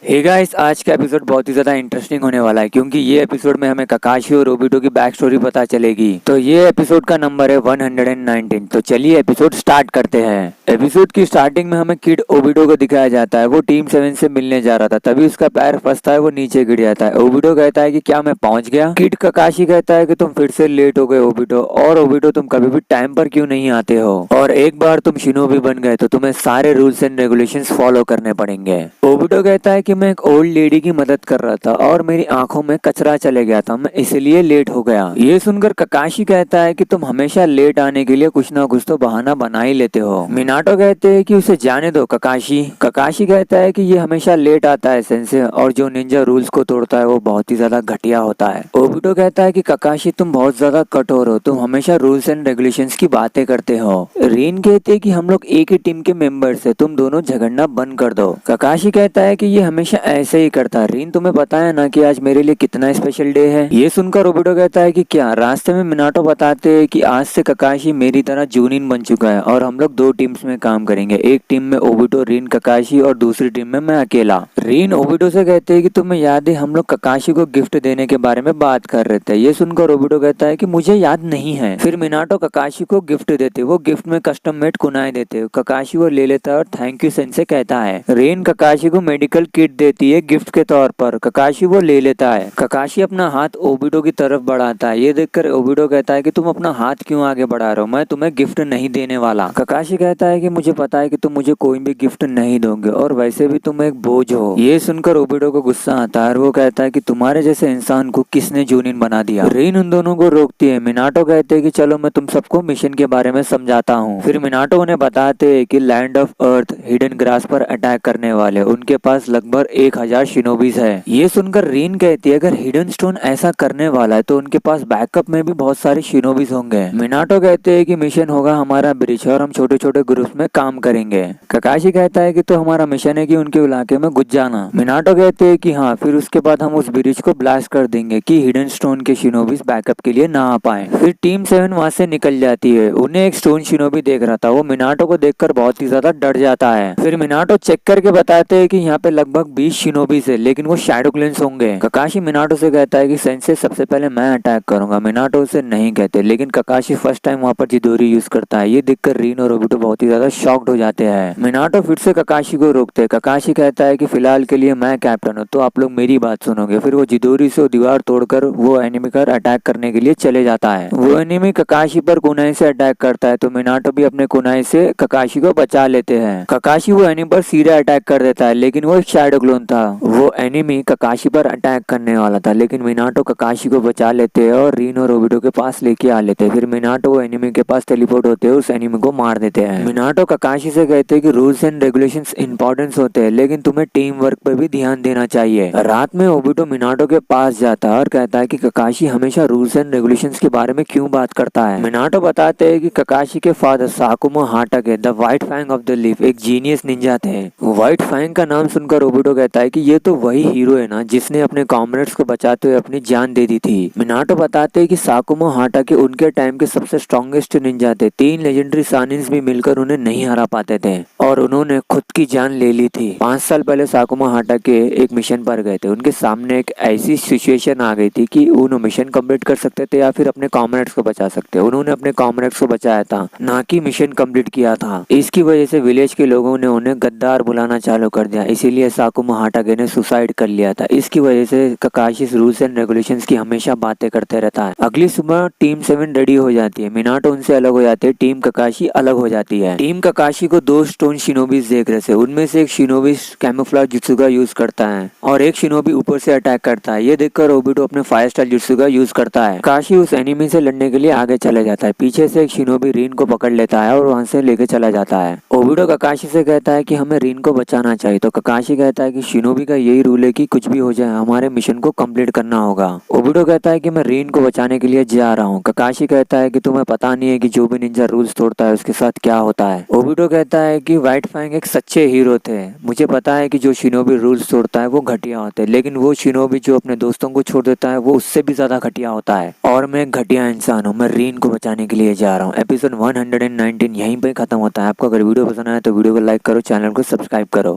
Hey guys, आज का episode बहुत ही ज्यादा इंटरेस्टिंग होने वाला है क्योंकि ये एपिसोड में हमें ककाशी और ओबिटो की बैक स्टोरी पता चलेगी। तो ये एपिसोड का नंबर है 119। तो चलिए एपिसोड स्टार्ट करते हैं। एपिसोड की स्टार्टिंग में हमें किड ओबिटो को दिखाया जाता है। वो टीम 7 से मिलने जा रहा था, तभी उसका पैर फंसता है, वो नीचे गिर जाता है। ओबिटो कहता है कि क्या मैं पहुंच गया? किड ककाशी कहता है कि तुम फिर से लेट हो गए ओबिटो, और ओबिटो तुम कभी भी टाइम पर क्यों नहीं आते हो, और एक बार तुम शिनोबी बन गए तो तुम्हें सारे रूल्स एंड रेगुलेशंस फॉलो करने पड़ेंगे। ओबिटो कहता है कि मैं एक ओल्ड लेडी की मदद कर रहा था और मेरी आंखों में कचरा चले गया था, मैं इसलिए लेट हो गया। ये सुनकर ककाशी कहता है कि तुम हमेशा लेट आने के लिए कुछ ना कुछ तो बहाना बना ही लेते हो। मिनाटो कहते हैं कि उसे जाने दो ककाशी। ककाशी कहता है कि ये हमेशा लेट आता है सेंसे, और जो निंजा रूल्स को तोड़ता है वो बहुत ही ज्यादा घटिया होता है। ओबिटो कहता है कि ककाशी तुम बहुत ज्यादा कठोर हो, तुम हमेशा रूल्स एंड रेगुलेशंस की बातें करते हो। रीन कहते हैं कि हम लोग एक ही टीम के मेंबर्स है, तुम दोनों झगड़ना बंद कर दो। ककाशी कहता है कि ये हमेशा ऐसे ही करता है। रीन तुम्हें पता है ना कि आज मेरे लिए कितना स्पेशल डे है। ये सुनकर ओबिटो कहता है कि क्या? रास्ते में मिनाटो बताते हैं कि आज से ककाशी मेरी तरह जूनिन बन चुका है और हम लोग दो टीम्स में काम करेंगे। एक टीम में ओबिटो, रीन, ककाशी और दूसरी टीम में मैं अकेला। रीन ओबिटो से कहते हैं कि तुम्हें याद है हम लोग ककाशी को गिफ्ट देने के बारे में बात कर रहे थे। ये सुनकर ओबिटो कहता है कि मुझे याद नहीं है। फिर मिनाटो ककाशी को गिफ्ट देते, वो गिफ्ट में कस्टम मेड कुनाई देते। ककाशी वो ले लेता है और थैंक यू सेंसे कहता है। रीन ककाशी को मेडिकल किट देती है गिफ्ट के तौर पर, ककाशी वो ले लेता है। ककाशी अपना हाथ ओबिटो की तरफ बढ़ाता है। ये देखकर ओबिटो कहता है कि तुम अपना हाथ क्यों आगे बढ़ा रहे हो, मैं तुम्हें गिफ्ट नहीं देने वाला। ककाशी कहता है कि मुझे पता है कि तुम मुझे कोई भी गिफ्ट नहीं दोगे और वैसे भी तुम एक बोझ हो। ये सुनकर ओबिटो को गुस्सा आता है और वो कहता है कि तुम्हारे जैसे इंसान को किसने जूनिन बना दिया। रीन उन दोनों को रोकती है। मिनाटो कहते हैं कि चलो मैं तुम सबको मिशन के बारे में समझाता हूँ। फिर मिनाटो उन्हें बताते हैं कि land of earth hidden grass पर अटैक करने वाले, उनके पास लगभग 1000 शिनोबीज है। ये सुनकर रीन कहती है अगर हिडन स्टोन ऐसा करने वाला है तो उनके पास बैकअप में भी बहुत सारे शिनोबीज होंगे। मिनाटो कहते हैं कि मिशन होगा हमारा ब्रिज और हम छोटे छोटे ग्रुप्स में काम करेंगे। ककाशी कहता है कि तो हमारा मिशन है कि उनके इलाके में घुस जाना। मिनाटो कहते हैं कि हाँ, फिर उसके बाद हम उस ब्रिज को ब्लास्ट कर देंगे कि हिडन स्टोन के शिनोबीज बैकअप के लिए ना आ पाए। फिर टीम 7 वहां से निकल जाती है। उन्हें एक स्टोन शिनोबी देख रहा था, वो मिनाटो को देखकर बहुत ही ज्यादा डर जाता है। फिर मिनाटो चेक करके बताते हैं कि यहाँ पे लगभग 20 शिनोबीज है, लेकिन वो शैडो क्लेंस होंगे। ककाशी मिनाटो से कहता है कि सेंसे सबसे पहले मैं अटैक करूंगा। मिनाटो उसे नहीं कहते, लेकिन ककाशी फर्स्ट टाइम वहां पर जिदोरी यूज करता है। ये देखकर रीन और ओबिटो बहुत ही ज्यादा शॉक्ड हो जाते हैं। मिनाटो फिर से ककाशी को रोकते हैं। ककाशी कहता है कि फिलहाल के लिए मैं कैप्टन हूँ, तो आप लोग मेरी बात सुनोगे। फिर वो जिदोरी से दीवार तोड़कर वो एनिमी पर अटैक करने के लिए चले जाता है। वो एनिमी ककाशी पर कुनाई से अटैक करता है, तो मिनाटो भी अपने कुनाई से ककाशी को बचा लेते हैं। ककाशी वो एनिमी पर सीधा अटैक कर देता है, लेकिन वो एक शैडो क्लोन था। वो एनिमी ककाशी पर अटैक करने वाला था, लेकिन मिनाटो ककाशी को बचा लेते हैं और रीन और ओबिटो के पास लेके आ लेते हैं। फिर मिनाटो वो एनिमी के पास टेलीपोर्ट होते हैं, उस एनिमी को मार देते हैं। मिनाटो ककाशी से कहते हैं कि रूल्स एंड रेगुलेशंस इंपॉर्टेंस होते हैं, लेकिन तुम्हें टीम वर्क पे भी ध्यान देना चाहिए। रात में ओबिटो मिनाटो के पास जाता है और कहता है कि ककाशी हमेशा रूल्स एंड रेगुलेशंस के बारे में क्यों बात करता है। मिनाटो बताते हैं कि ककाशी के father Sakumo Hatake the white fang of the leaf एक जीनियस निंजा थे। व्हाइट फैंग का नाम सुनकर ओबिटो कहता है कि ये तो वही हीरो है ना जिसने अपने कॉमरेड्स को बचाते हुए अपनी जान दे दी थी। मिनाटो बताते हैं कि साकुमो हाटाके उनके टाइम के सबसे स्ट्रॉन्गेस्ट निंजा थे। 3 लेजेंडरी सानिन्स भी मिलकर उन्हें नहीं हरा पाते थे और उन्होंने खुद की जान ले ली थी। 5 साल पहले साकुमो हाटाके एक मिशन पर गए थे। उनके सामने एक ऐसी सिचुएशन आ गई थी कि उन्होंने मिशन कंप्लीट कर सकते थे या फिर अपने कॉमरेड्स को बचा सकते। उन्होंने अपने कॉमरेड्स को बचाया था, ना कि मिशन कंप्लीट किया था। इसकी वजह से विलेज के लोगों ने उन्हें गद्दार बुलाना चालू कर दिया, इसीलिए साकुमो हाटाके ने सुसाइड कर लिया था। इसकी वजह से ककाशी रूल्स एंड रेगुलेशंस की हमेशा बातें करते रहता है। अगली सुबह टीम 7 रेडी हो जाती है। मिनाटो उनसे अलग हो जाते हैं, टीम ककाशी अलग हो जाती है। टीम ककाशी को 2 स्टोन शिनोबीज देख रहे थे। उनमें से एक शिनोबी कैमोफ्लेज जुत्सु का यूज करता है और एक शिनोबी ऊपर से अटैक करता है। ये देखकर ओबिटो अपने फायर स्टाइल जुत्सु का यूज करता है। ककाशी उस एनिमी से लड़ने के लिए आगे चले जाता है। पीछे से एक शिनोबी रीन को पकड़ लेता है और वहां से लेके चला जाता है। ओबिटो ककाशी से कहता है कि हमें रीन को बचाना चाहिए, तो ककाशी कहता है कि शिनोबी का यही रूल है कि कुछ भी हो जाए हमारे मिशन को कंप्लीट करना होगा। ओबिटो कहता है कि मैं रीन को बचाने के लिए जा रहा हूँ। ककाशी कहता है कि तुम्हें पता नहीं है कि जो भी निंजा रूल्स तोड़ता है उसके साथ क्या होता है। ओबिटो कहता है कि व्हाइट फैंग एक सच्चे हीरो थे। मुझे पता है कि जो शिनोबी रूल्स तोड़ता है वो घटिया होते हैं, लेकिन वो शिनोबी जो अपने दोस्तों को छोड़ देता है वो उससे भी ज्यादा घटिया होता है, और मैं एक घटिया इंसान हूँ। मैं रीन को बचाने के लिए जा रहा हूँ। एपिसोड 119 यहीं पे खत्म होता है। आपको अगर वीडियो पसंद आया तो वीडियो को लाइक करो, चैनल को सब्सक्राइब करो।